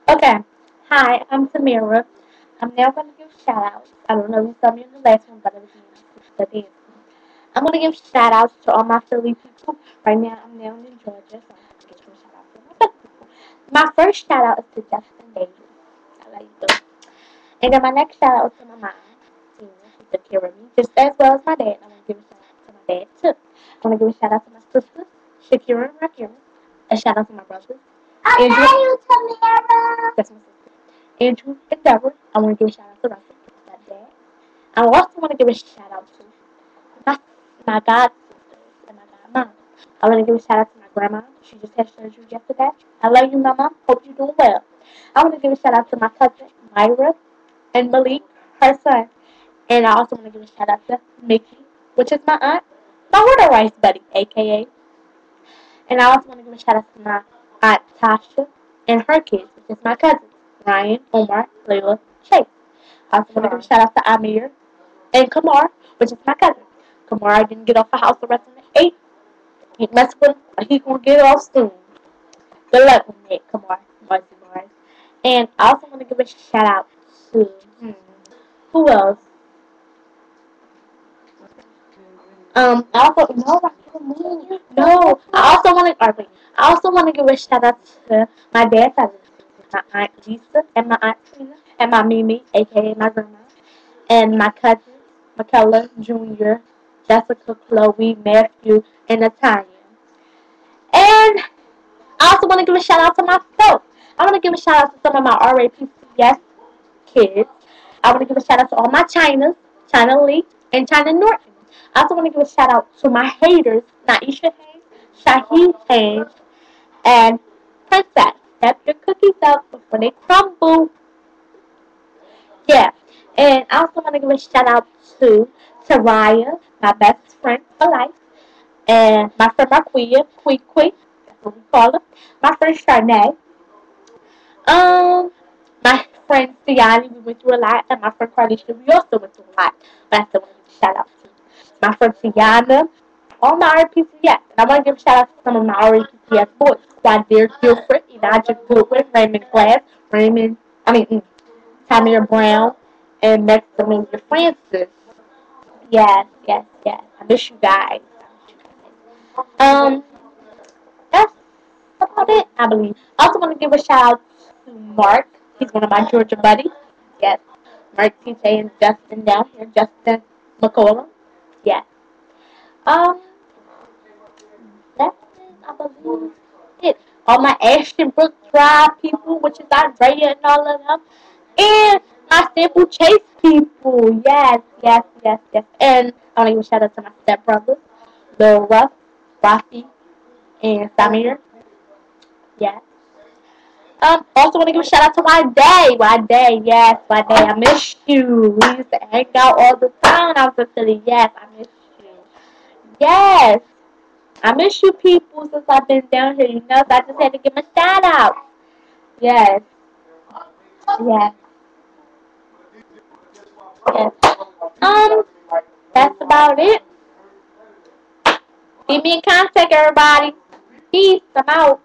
Okay. Hi, I'm Tamira. I'm now going to give shout outs. I don't know if you saw me in the last one, but it was me. The dance. I'm going to give shout outs to all my Philly people. Right now, I'm now in Georgia, so I'm going to give a shout out to my Philly people. My first shout out is to Justin Davis. I like you. And then my next shout out is to my mom, Tina, who took care of me, just as well as my dad. I want to give a shout out to my dad, too. I want to give a shout out to my sisters, Shakira and Rakira. A shout out to my brothers. I love you, Tamira. That's my sister. Andrew and Deborah. I want to give a shout out to Russell, my dad. I also want to give a shout out to my, my god sisters and my god mom. I want to give a shout out to my grandma. She just had surgery yesterday. I love you, mama. Hope you're doing well. I want to give a shout out to my cousin, Myra, and Malik, her son. And I also want to give a shout out to Mickey, which is my aunt, my water rice buddy, aka. And I also want to give a shout out to my aunt Tasha and her kids, which is my cousins, Ryan, Omar, Layla, Chase. I also want to give a shout out to Amir and Kamar, which is my cousin. Kamar didn't get off the house arrest on the 8th. He messed with him, but he gonna get off soon. Good luck with Nick, Kamar, Marcy Mars. And I also want to give a shout out to who else? I also no, I can't move. No, I also want to. Wait, I also want to give a shout out to my dad's side, my aunt Lisa and my aunt Tina and my Mimi, aka my grandma, and my cousins, Michaela Jr., Jessica, Chloe, Matthew, and Natalia. And I also want to give a shout out to myself. I want to give a shout out to some of my RAPCS kids. I want to give a shout out to all my Chinas, China Lee, and China Norton. I also want to give a shout out to my haters, Naisha Hayes, Shaheed Hayes, and Princess. Step your cookies up before they crumble. Yeah. And I also want to give a shout out to Taraya, my best friend for life, and my friend Marquia, Quee, that's what we call her. My friend Charnay, my friend Siani, we went through a lot, and my friend Carlisha, we also went through a lot. But I still want to give a shout out to my friend Tiana, all my RPCS. And I want to give a shout out to some of my RPCS boys. Quadir Gilford, Elijah Goodwin, Raymond Glass, Tamira Brown, and Maximilian Francis. Yes, yes, yes. I miss you guys. Um, that's about it, I believe. I also want to give a shout out to Mark. He's one of my Georgia buddies. Yes. Mark, TJ, and Justin down here. Justin McCollum. Yes. Um, that's it, I believe it. All my Ashton Brook Drive people, which is Andrea and all of them. And my Sample Chase people. Yes, yes, yes, yes. And I want to give a shout out to my stepbrothers, Lil Ruff, Rafi, and Samir. Yes. Also want to give a shout out to my day. My day, yes, my day. I miss you. We used to hang out all the time when I was in Philly. Yes, I miss you. Yes. I miss you people since I've been down here, so I just had to give a shout out. Yes. Yes. Yes. Um, that's about it. Keep me in contact, everybody. Peace. I'm out.